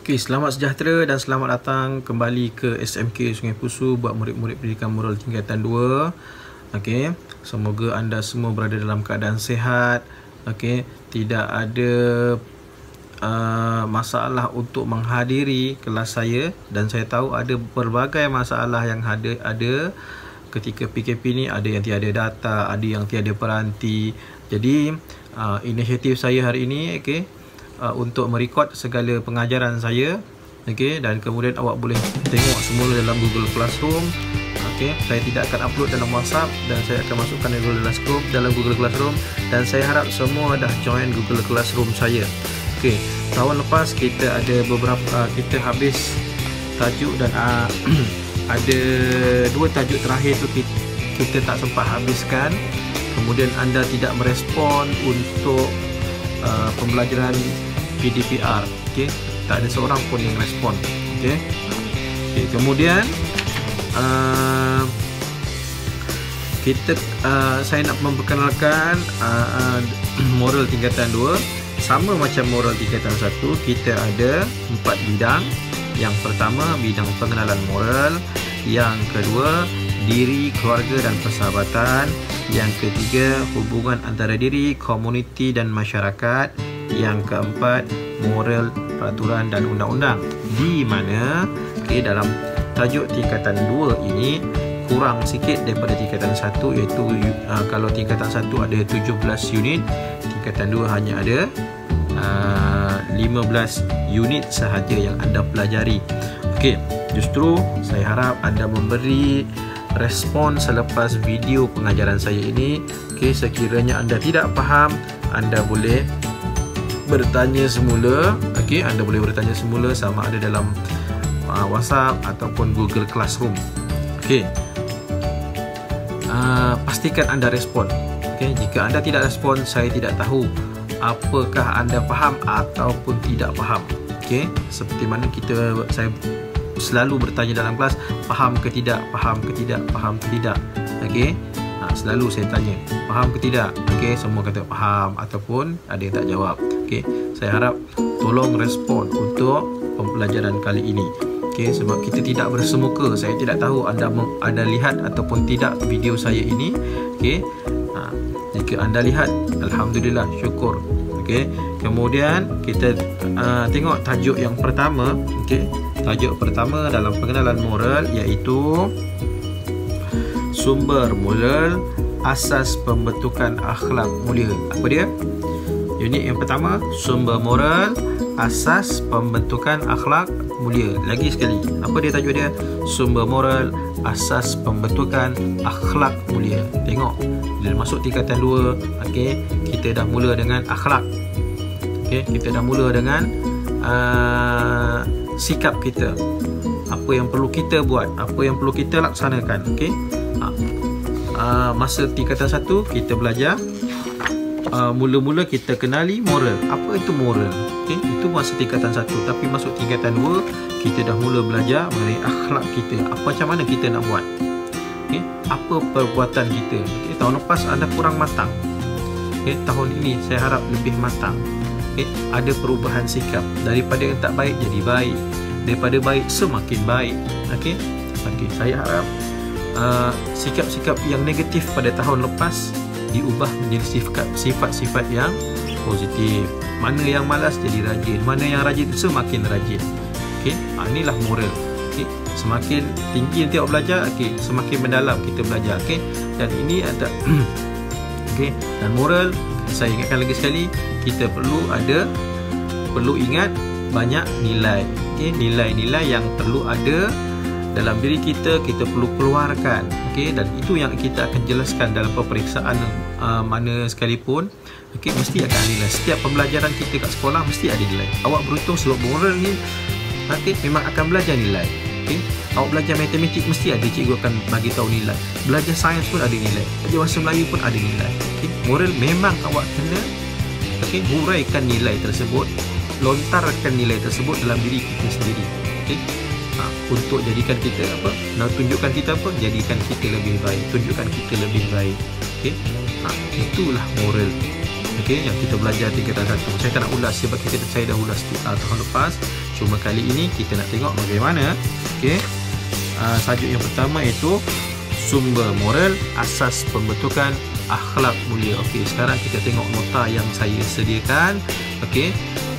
Okey, selamat sejahtera dan selamat datang kembali ke SMK Sungai Pusu buat murid-murid pendidikan moral tingkatan 2. Okey, semoga anda semua berada dalam keadaan sihat. Okey, tidak ada masalah untuk menghadiri kelas saya, dan saya tahu ada pelbagai masalah yang ada ketika PKP ni. Ada yang tiada data, ada yang tiada peranti. Jadi inisiatif saya hari ini untuk merekod segala pengajaran saya, dan kemudian awak boleh tengok semula dalam Google Classroom. Saya tidak akan upload dalam WhatsApp, dan saya akan masukkan dalam Google Classroom, dan saya harap semua dah join Google Classroom saya. Tahun lepas kita ada beberapa, kita habis tajuk, dan ada dua tajuk terakhir tu kita tak sempat habiskan. Kemudian anda tidak merespon untuk pembelajaran PDPR. Tak ada seorang pun yang respon. Kemudian saya nak memperkenalkan moral tingkatan 2. Sama macam moral tingkatan 1, kita ada 4 bidang. Yang pertama, bidang pengenalan moral. Yang kedua, diri, keluarga dan persahabatan. Yang ketiga, hubungan antara diri, komuniti dan masyarakat. Yang keempat, moral, peraturan dan undang-undang. Di mana dalam tajuk tingkatan 2 ini kurang sikit daripada tingkatan 1, iaitu kalau tingkatan 1 ada 17 unit, tingkatan 2 hanya ada 15 unit sahaja yang anda pelajari. Justru saya harap anda memberi respon selepas video pengajaran saya ini. Sekiranya anda tidak faham, anda boleh bertanya semula. Anda boleh bertanya semula, sama ada dalam WhatsApp ataupun Google Classroom. Pastikan anda respon. Jika anda tidak respon, saya tidak tahu apakah anda faham ataupun tidak faham. Seperti mana saya selalu bertanya dalam kelas, faham ke tidak, faham ke tidak, faham ke tidak. Selalu saya tanya, faham ke tidak? Semua kata faham ataupun ada yang tak jawab. Saya harap tolong respon untuk pembelajaran kali ini. Sebab kita tidak bersemuka. Saya tidak tahu anda lihat ataupun tidak video saya ini. Jika anda lihat, alhamdulillah, syukur. Kemudian kita tengok tajuk yang pertama. Tajuk pertama dalam pengenalan moral iaitu sumber moral, asas pembentukan akhlak mulia. Apa dia? Unit yang pertama, sumber moral, asas pembentukan akhlak mulia. Lagi sekali, apa dia tajuk dia? Sumber moral, asas pembentukan akhlak mulia. Tengok, bila masuk tingkatan 2, kita dah mula dengan akhlak. Kita dah mula dengan sikap kita. Apa yang perlu kita buat, apa yang perlu kita laksanakan. Masa tingkatan 1 kita belajar, mula-mula kita kenali moral. Apa itu moral? Itu masa tingkatan 1. Tapi masuk tingkatan 2, kita dah mula belajar mengenai akhlak kita. Macam mana kita nak buat? Apa perbuatan kita? Tahun lepas anda kurang matang. Tahun ini saya harap lebih matang. Ada perubahan sikap. Daripada yang tak baik jadi baik, daripada baik semakin baik. Saya harap sikap-sikap yang negatif pada tahun lepas diubah menjadi sifat-sifat yang positif. Mana yang malas jadi rajin, mana yang rajin semakin rajin. Inilah moral. Semakin tinggi nanti awak belajar, semakin mendalam kita belajar. Dan ini ada dan moral, saya ingatkan lagi sekali, kita perlu ingat banyak nilai. Nilai-nilai yang perlu ada dalam diri kita perlu keluarkan. Dan itu yang kita akan jelaskan dalam peperiksaan mana sekalipun. Mesti akan ada nilai. Setiap pembelajaran kita kat sekolah mesti ada nilai. Awak beruntung sebab moral ni memang akan belajar nilai. Awak belajar matematik, mesti ada cikgu akan bagi tahu nilai. Belajar sains pun ada nilai. Belajar bahasa Melayu pun ada nilai. Moral memang awak kena huraikan nilai tersebut, lontarkan nilai tersebut dalam diri kita sendiri. Untuk jadikan kita tunjukkan kita jadikan kita lebih baik, tunjukkan kita lebih baik. Itulah moral. yang kita belajar tingkatan 1. Saya tak nak ulas sebab saya dah ulas tahun lepas. Cuma kali ini kita nak tengok bagaimana. Okey. Tajuk yang pertama itu sumber moral, asas pembentukan akhlak mulia. Okey, sekarang kita tengok nota yang saya sediakan. Okey.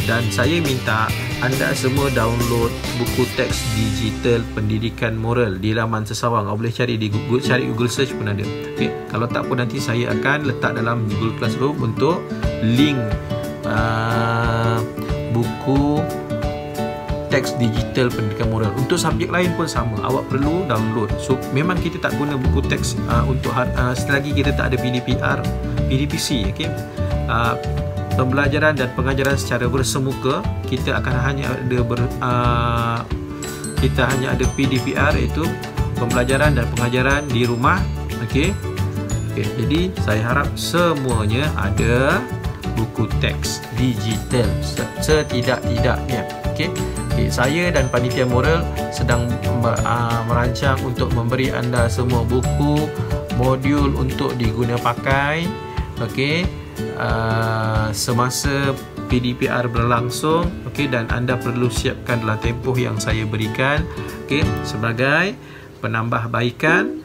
Dan saya minta anda semua download buku teks digital pendidikan moral di laman Sesawang. Boleh cari di Google, cari Google search pun ada. Okey, kalau tak pun nanti saya akan letak dalam Google Classroom untuk link buku teks digital pendidikan moral. Untuk subjek lain pun sama, awak perlu download. So memang kita tak guna buku teks untuk selagi kita tak ada PDPC. Okey. Pembelajaran dan pengajaran secara bersemuka, kita akan hanya ada PDPR, iaitu pembelajaran dan pengajaran di rumah. Okey. Jadi saya harap semuanya ada buku teks digital setidak-tidaknya. Okey. Saya dan panitia moral sedang merancang untuk memberi anda semua buku modul untuk diguna pakai. Okey. Semasa PDPR berlangsung. Okey, dan anda perlu siapkan dalam tempoh yang saya berikan, okey, sebagai penambahbaikan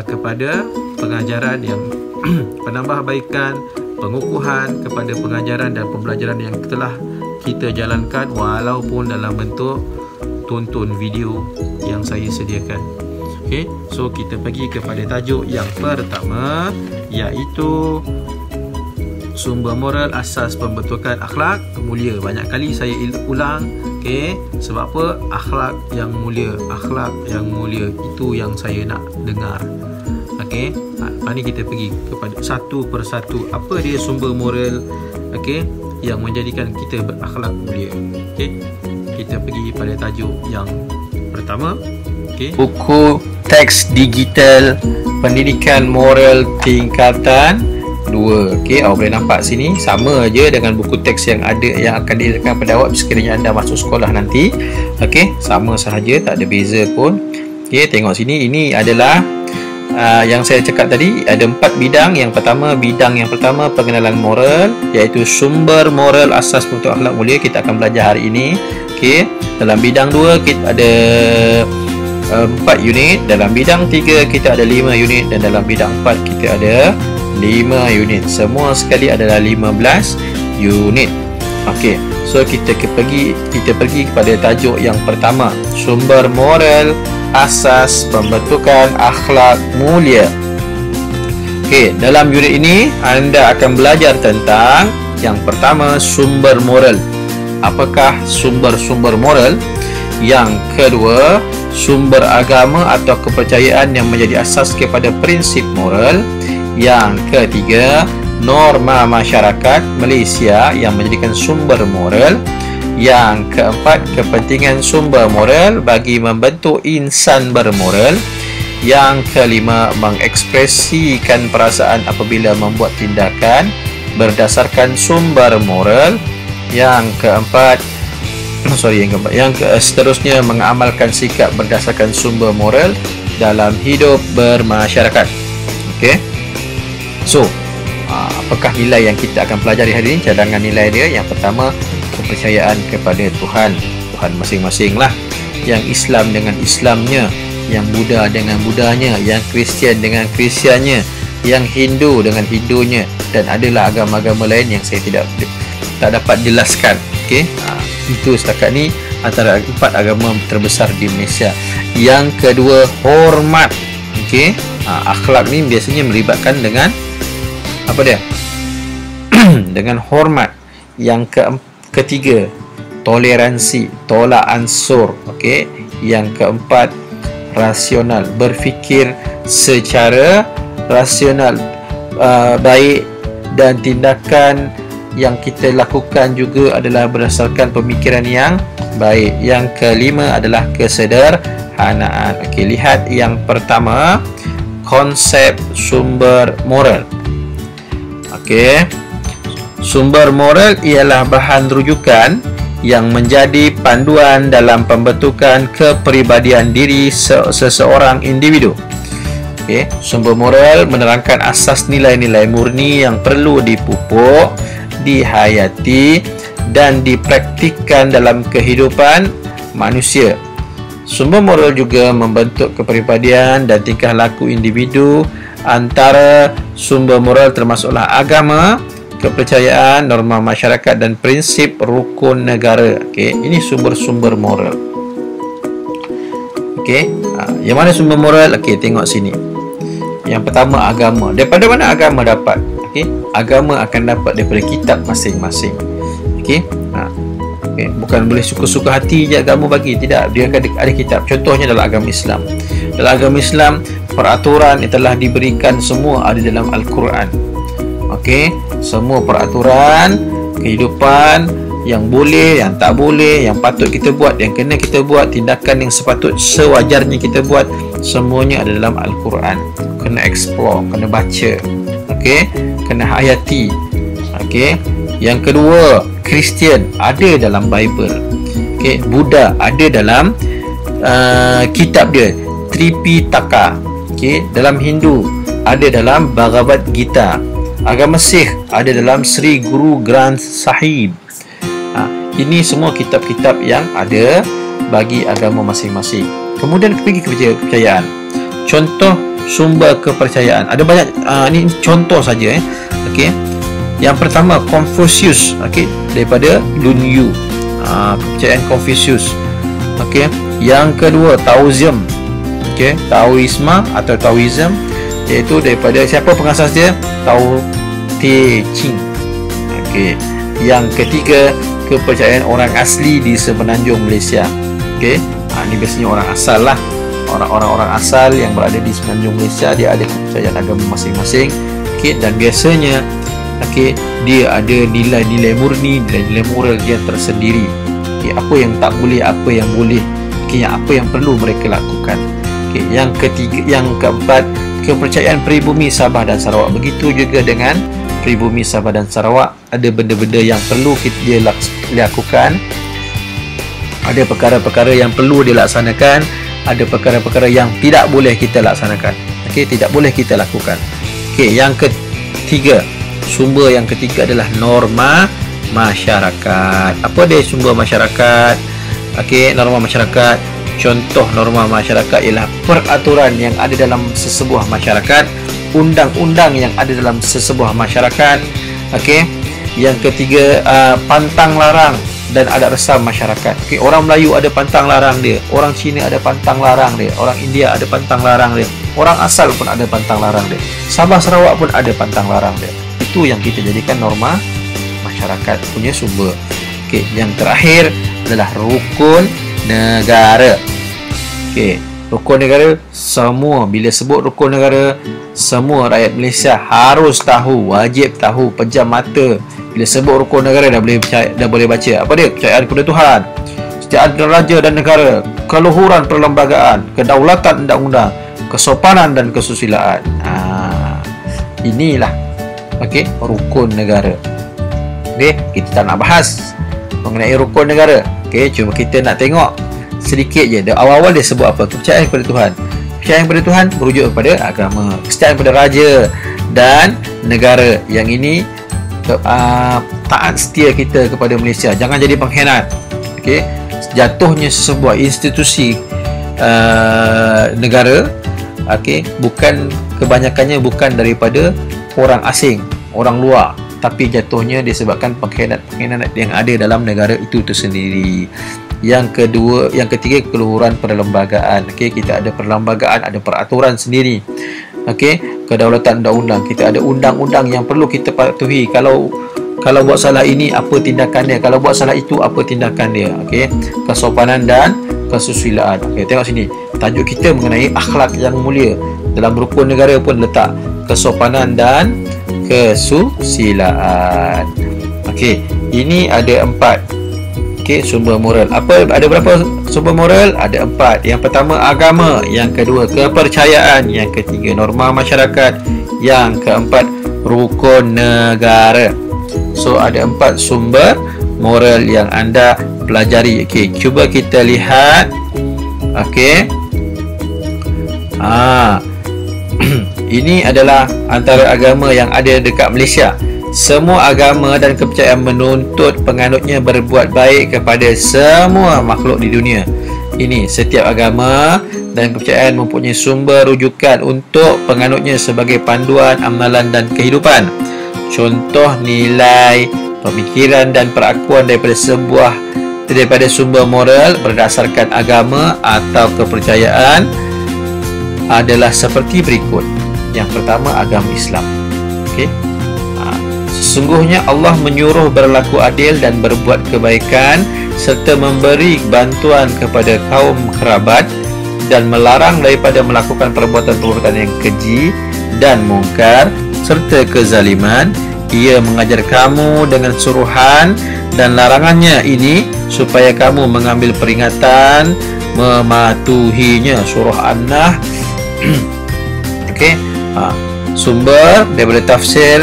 kepada pengajaran yang penambahbaikan, pengukuhan kepada pengajaran dan pembelajaran yang telah kita jalankan, walaupun dalam bentuk tonton video yang saya sediakan. Okey, so kita pergi kepada tajuk yang pertama, iaitu sumber moral, asas pembentukan akhlak mulia. Banyak kali saya ulang, okey, sebab apa? Akhlak yang mulia, akhlak yang mulia, itu yang saya nak dengar. Okey, mari kita pergi kepada satu persatu. Apa dia sumber moral, okey, yang menjadikan kita berakhlak mulia? Okey, kita pergi pada tajuk yang pertama. Okey, buku teks digital pendidikan moral tingkatan 2. Okey, awak boleh nampak sini sama aja dengan buku teks yang ada, yang akan diletakkan pada awak sekiranya anda masuk sekolah nanti. Okey, sama sahaja, tak ada beza pun. Okey, tengok sini, ini adalah yang saya cakap tadi, ada 4 bidang. Bidang yang pertama pengenalan moral, iaitu sumber moral, asas untuk akhlak mulia, kita akan belajar hari ini. Okey, dalam bidang 2 kita ada 4 unit, dalam bidang 3 kita ada 5 unit, dan dalam bidang 4 kita ada 5 unit. Semua sekali adalah 15 unit. Okey, so kita pergi kepada tajuk yang pertama, sumber moral, asas pembentukan akhlak mulia. Okey, dalam unit ini anda akan belajar tentang yang pertama, sumber moral. Apakah sumber-sumber moral? Yang kedua, sumber agama atau kepercayaan yang menjadi asas kepada prinsip moral. Yang ketiga, norma masyarakat Malaysia yang menjadikan sumber moral. Yang keempat, kepentingan sumber moral bagi membentuk insan bermoral. Yang kelima, mengekspresikan perasaan apabila membuat tindakan berdasarkan sumber moral. Yang keempat, seterusnya, mengamalkan sikap berdasarkan sumber moral dalam hidup bermasyarakat. Okey. So, apakah nilai yang kita akan pelajari hari ini? Cadangan nilai dia, yang pertama, kepercayaan kepada Tuhan masing-masing lah. Yang Islam dengan Islamnya, yang Buddha dengan Budanya, yang Kristian dengan Kristiannya, yang Hindu dengan Hindunya, dan adalah agama-agama lain yang saya tak dapat jelaskan. Okey, itu setakat ni antara 4 agama terbesar di Malaysia. Yang kedua, hormat. Okey, akhlak ni biasanya melibatkan dengan apa dia? Dengan hormat. Yang ketiga, toleransi, tolak ansur. Okey, yang keempat, rasional, berfikir secara rasional, baik, dan tindakan yang kita lakukan juga adalah berdasarkan pemikiran yang baik. Yang kelima adalah kesederhanaan. Okey, lihat yang pertama, konsep sumber moral. Okey, sumber moral ialah bahan rujukan yang menjadi panduan dalam pembentukan kepribadian diri seseorang individu. Okey, sumber moral menerangkan asas nilai-nilai murni yang perlu dipupuk, dihayati, dan dipraktikkan dalam kehidupan manusia. Sumber moral juga membentuk kepribadian dan tingkah laku individu. Antara sumber moral termasuklah agama, kepercayaan, norma masyarakat dan prinsip rukun negara. Okey, ini sumber-sumber moral. Okey, yang mana sumber moral? Okey, tengok sini. Yang pertama, agama. Daripada mana agama dapat? Okey, agama akan dapat daripada kitab masing-masing. Okey, okay. Bukan boleh suka-suka hati je agama bagi. Tidak, dia ada kitab. Contohnya dalam agama Islam. Dalam agama Islam, peraturan yang telah diberikan semua ada dalam Al-Quran. Okey, semua peraturan kehidupan, yang boleh, yang tak boleh, yang patut kita buat, yang kena kita buat, tindakan yang sewajarnya kita buat, semuanya ada dalam Al-Quran. Kena explore, kena baca. Okey, kena hayati. Okey, yang kedua, Kristian ada dalam Bible. Okey, Buddha ada dalam kitab dia, Tripitaka. Okey, dalam Hindu ada dalam Bhagavad Gita. Agama Sikh ada dalam Sri Guru Granth Sahib. Ini semua kitab-kitab yang ada bagi agama masing-masing. Kemudian pergi kepercayaan. Contoh sumber kepercayaan. Ada banyak, ini contoh saja. Okey. Yang pertama, Confucius, okey, daripada Lun Yu. Kepercayaan Confucius. Okey. Yang kedua, Taoism. Okey, Taoisme atau Taoism, iaitu daripada siapa pengasas dia? Tao Te Ching. Okey. Yang ketiga, kepercayaan orang asli di semenanjung Malaysia. Okey. Ini biasanya orang asal lah. Orang-orang asal yang berada di semenanjung Malaysia, dia ada kepercayaan agama masing-masing. Okey, dan biasanya okey, dia ada nilai-nilai murni, nilai-nilai moral dia tersendiri. Okey, apa yang tak boleh, apa yang boleh. Okey, apa yang perlu mereka lakukan. Okey, yang keempat, kepercayaan peribumi Sabah dan Sarawak. Begitu juga dengan peribumi Sabah dan Sarawak, ada benda-benda yang perlu dia lakukan, ada perkara-perkara yang perlu dilaksanakan, ada perkara-perkara yang tidak boleh kita laksanakan. Okey, tidak boleh kita lakukan. Okey, yang ketiga, sumber yang ketiga adalah norma masyarakat. Apa dia sumber masyarakat? Okey, norma masyarakat. Contoh norma masyarakat ialah peraturan yang ada dalam sesebuah masyarakat, undang-undang yang ada dalam sesebuah masyarakat. Okey. Yang ketiga, pantang larang dan adat resam masyarakat. Okey, orang Melayu ada pantang larang dia, orang Cina ada pantang larang dia, orang India ada pantang larang dia, orang asal pun ada pantang larang dia, Sabah Sarawak pun ada pantang larang dia. Itu yang kita jadikan norma masyarakat punya sumber. Okey, yang terakhir adalah rukun negara. Okey, rukun negara, semua, bila sebut rukun negara, semua rakyat Malaysia harus tahu, wajib tahu, pejam mata. Bila sebut rukun negara dah boleh baca. Apa dia? Kepercayaan kepada Tuhan, kesetiaan raja dan negara, keluhuran perlembagaan, kedaulatan undang-undang, kesopanan dan kesusilaan. Inilah okey, rukun negara. Okey, kita tak nak bahas mengenai rukun negara. Okey, cuma kita nak tengok sedikit je. Awal-awal dia sebut apa? Kepercayaan kepada Tuhan. Kepercayaan kepada Tuhan merujuk kepada agama. Kesetiaan kepada raja dan negara. Yang ini taat setia kita kepada Malaysia. Jangan jadi pengkhianat. Okey, jatuhnya sebuah institusi negara, okey, bukan kebanyakannya bukan daripada orang asing, orang luar, tapi jatuhnya disebabkan pengkhianat yang ada dalam negara itu tersendiri. Yang ketiga, keluhuran perlembagaan. Okey, kita ada perlembagaan, ada peraturan sendiri. Okey, kedaulatan undang-undang. Kita ada undang-undang yang perlu kita patuhi. Kalau buat salah ini, apa tindakan dia? Kalau buat salah itu, apa tindakan dia? Okey, kesopanan dan kesusilaan. Okey, tengok sini. Tajuk kita mengenai akhlak yang mulia. Dalam rukun negara pun letak kesopanan dan kesusilaan. Okey, ini ada 4. Okey, sumber moral. Ada berapa sumber moral? Ada 4. Yang pertama, agama. Yang kedua, kepercayaan. Yang ketiga, norma masyarakat. Yang keempat, rukun negara. So, ada 4 sumber moral yang anda pelajari. Okey, cuba kita lihat. Okey. Ini adalah antara agama yang ada dekat Malaysia. Semua agama dan kepercayaan menuntut penganutnya berbuat baik kepada semua makhluk di dunia ini. Setiap agama dan kepercayaan mempunyai sumber rujukan untuk penganutnya sebagai panduan amalan dan kehidupan. Contoh nilai, pemikiran dan perakuan daripada sumber moral berdasarkan agama atau kepercayaan adalah seperti berikut. Yang pertama, agama Islam. Okey. Sesungguhnya Allah menyuruh berlaku adil dan berbuat kebaikan serta memberi bantuan kepada kaum kerabat dan melarang daripada melakukan perbuatan-perbuatan yang keji dan mungkar serta kezaliman. Ia mengajar kamu dengan suruhan dan larangannya ini supaya kamu mengambil peringatan mematuhinya. Surah An-Nahl. Okey. Sumber daripada tafsir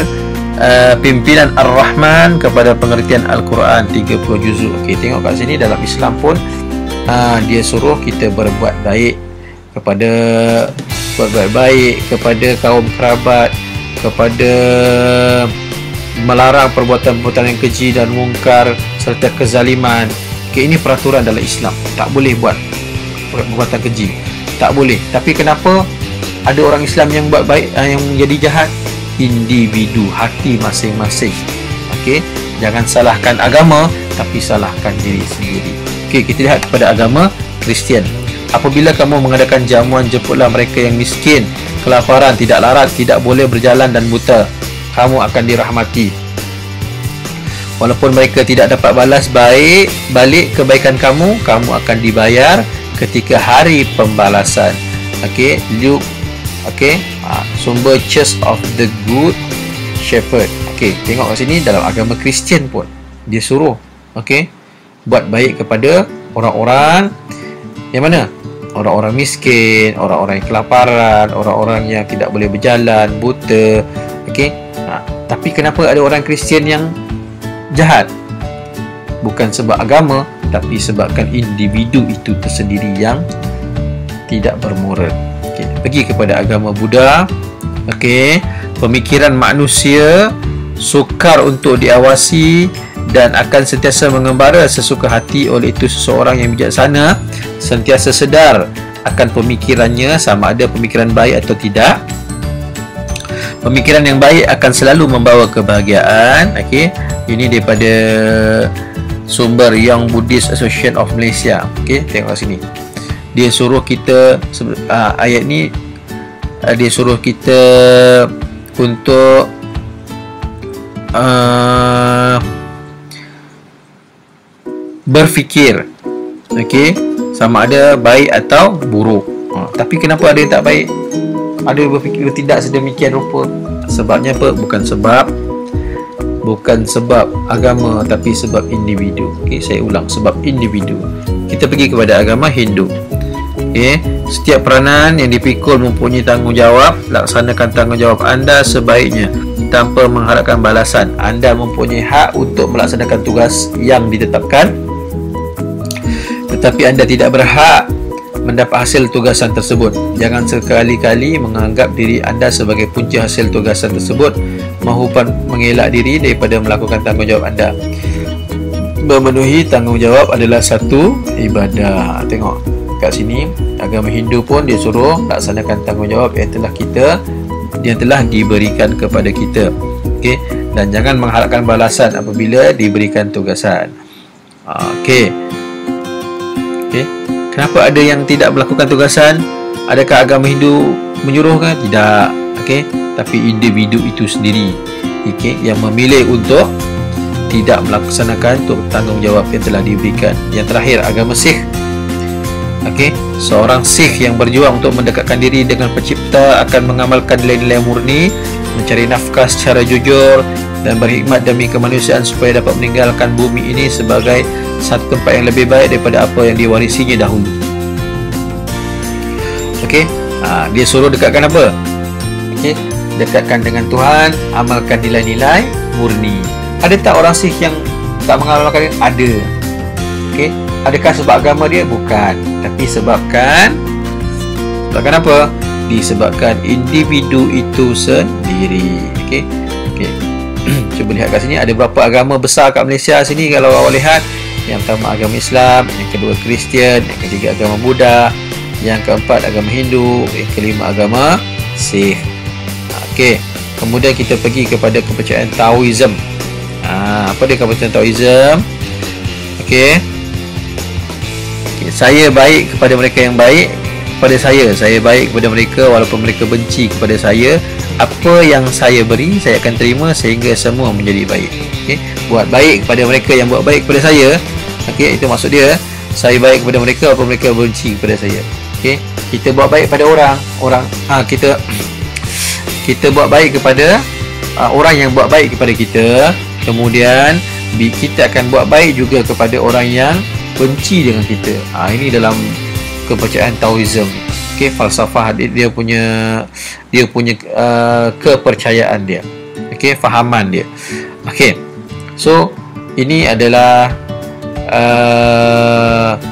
Pimpinan Ar-Rahman kepada pengertian Al-Quran 30 juzuk. Okey, tengok kat sini dalam Islam pun dia suruh kita berbuat baik kepada kaum kerabat, kepada melarang perbuatan-perbuatan yang keji dan mungkar serta kezaliman. Okey, ini peraturan dalam Islam. Tak boleh buat perbuatan keji. Tak boleh. Tapi kenapa ada orang Islam yang buat baik, yang menjadi jahat? Individu, hati masing-masing. Okey, jangan salahkan agama, tapi salahkan diri sendiri. Okey, kita lihat kepada agama Kristian. Apabila kamu mengadakan jamuan, jemputlah mereka yang miskin, kelaparan, tidak larat, tidak boleh berjalan dan buta. Kamu akan dirahmati. Walaupun mereka tidak dapat balas balik kebaikan kamu, kamu akan dibayar ketika hari pembalasan. Okey, Luke. Okey, sumber Church of the Good Shepherd. Okey, tengok kat sini dalam agama Kristian pun dia suruh, okey, buat baik kepada orang-orang yang mana? Orang-orang miskin, orang-orang yang kelaparan, orang-orang yang tidak boleh berjalan, buta. Okey. Tapi kenapa ada orang Kristian yang jahat? Bukan sebab agama, tapi sebabkan individu itu tersendiri yang tidak bermoral. Okey, pergi kepada agama Buddha. Okey, pemikiran manusia sukar untuk diawasi dan akan sentiasa mengembara sesuka hati. Oleh itu seseorang yang bijaksana sentiasa sedar akan pemikirannya, sama ada pemikiran baik atau tidak. Pemikiran yang baik akan selalu membawa kebahagiaan. Okey, ini daripada sumber Young Buddhist Association of Malaysia. Okey, tengok kat sini. Dia suruh kita ayat ni dia suruh kita untuk berfikir, okey, sama ada baik atau buruk. Tapi kenapa ada yang tak baik? Ada yang berfikir tidak sedemikian rupa. Sebabnya apa? Bukan sebab agama, tapi sebab individu. Okey, saya ulang, sebab individu. Kita pergi kepada agama Hindu. Okey, setiap peranan yang dipikul mempunyai tanggungjawab. Laksanakan tanggungjawab anda sebaiknya tanpa mengharapkan balasan. Anda mempunyai hak untuk melaksanakan tugas yang ditetapkan, tetapi anda tidak berhak mendapat hasil tugasan tersebut. Jangan sekali-kali menganggap diri anda sebagai punca hasil tugasan tersebut maupun mengelak diri daripada melakukan tanggungjawab anda. Memenuhi tanggungjawab adalah satu ibadah. Tengok kat sini, agama Hindu pun dia suruh laksanakan tanggungjawab yang telah diberikan kepada kita. Okey, dan jangan mengharapkan balasan apabila diberikan tugasan. Okey. Okey, kenapa ada yang tidak melakukan tugasan? Adakah agama Hindu menyuruhkan? Tidak. Okey, tapi individu itu sendiri, okey, yang memilih untuk tidak melaksanakan tanggungjawab yang telah diberikan. Yang terakhir, agama Sikh. Okey, seorang Sikh yang berjuang untuk mendekatkan diri dengan pencipta akan mengamalkan nilai-nilai murni, mencari nafkah secara jujur dan berkhidmat demi kemanusiaan supaya dapat meninggalkan bumi ini sebagai satu tempat yang lebih baik daripada apa yang diwarisinya dahulu. Okey, dia suruh dekatkan apa? Okey, dekatkan dengan Tuhan, amalkan nilai-nilai murni. Ada tak orang Sikh yang tak mengamalkan? Ada. Okey, adakah sebab agama dia? Bukan, tapi sebabkan apa? Disebabkan individu itu sendiri. Okey. Okey. Cuba lihat kat sini, ada berapa agama besar kat Malaysia sini kalau awak lihat. Yang pertama agama Islam, yang kedua Kristian, yang ketiga agama Buddha, yang keempat agama Hindu, yang kelima agama Sikh. Okey, kemudian kita pergi kepada kepercayaan Taoism. Apa dia kepercayaan Taoism? Okey. Saya baik kepada mereka yang baik kepada saya baik kepada mereka walaupun mereka benci kepada saya. Apa yang saya beri, saya akan terima sehingga semua menjadi baik. Okey, buat baik kepada mereka yang buat baik kepada saya. Okey, itu maksud dia. Saya baik kepada mereka walaupun mereka benci kepada saya. Okey, kita buat baik pada orang, kita buat baik kepada orang yang buat baik kepada kita. Kemudian kita akan buat baik juga kepada orang yang benci dengan kita. Ini dalam kepercayaan Taoism. Okey, falsafah dia punya kepercayaan dia. Okey, fahaman dia. Okey. So, ini adalah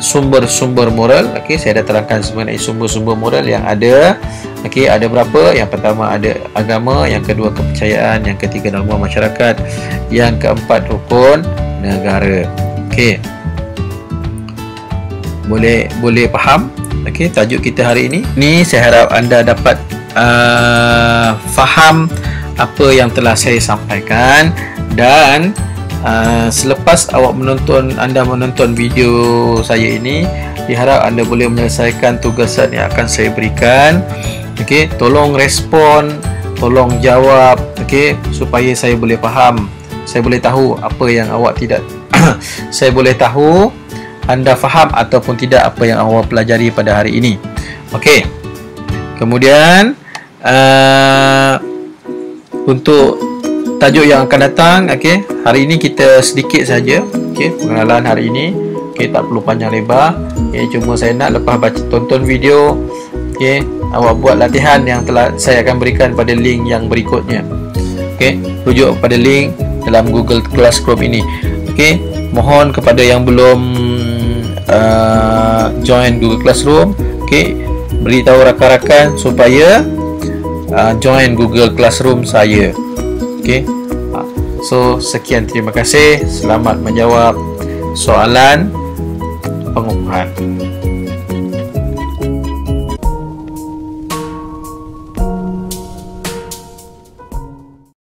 sumber-sumber moral. Okey, saya dah terangkan mengenai sumber-sumber moral yang ada. Okey, ada berapa? Yang pertama ada agama, yang kedua kepercayaan, yang ketiga norma masyarakat, yang keempat rukun negara. Okey. Boleh faham? Okey, tajuk kita hari ini. Ni saya harap anda dapat faham apa yang telah saya sampaikan, dan selepas anda menonton video saya ini, diharap anda boleh menyelesaikan tugasan yang akan saya berikan. Okey, tolong respon, tolong jawab, okey, supaya saya boleh faham, saya boleh tahu apa yang awak tidak saya boleh tahu anda faham ataupun tidak apa yang awak pelajari pada hari ini. Okey. Kemudian untuk tajuk yang akan datang, okey, hari ini kita sedikit saja, okey, pengenalan hari ini. Okey, tak perlu panjang lebar. Okey, cuma saya nak lepas tonton video, okey, awak buat latihan yang telah saya akan berikan pada link yang berikutnya. Okey, rujuk pada link dalam Google Classroom ini. Okey, mohon kepada yang belum join Google Classroom, okey, beritahu rakan-rakan supaya join Google Classroom saya. Okey. So, sekian, terima kasih. Selamat menjawab soalan pengukuhan.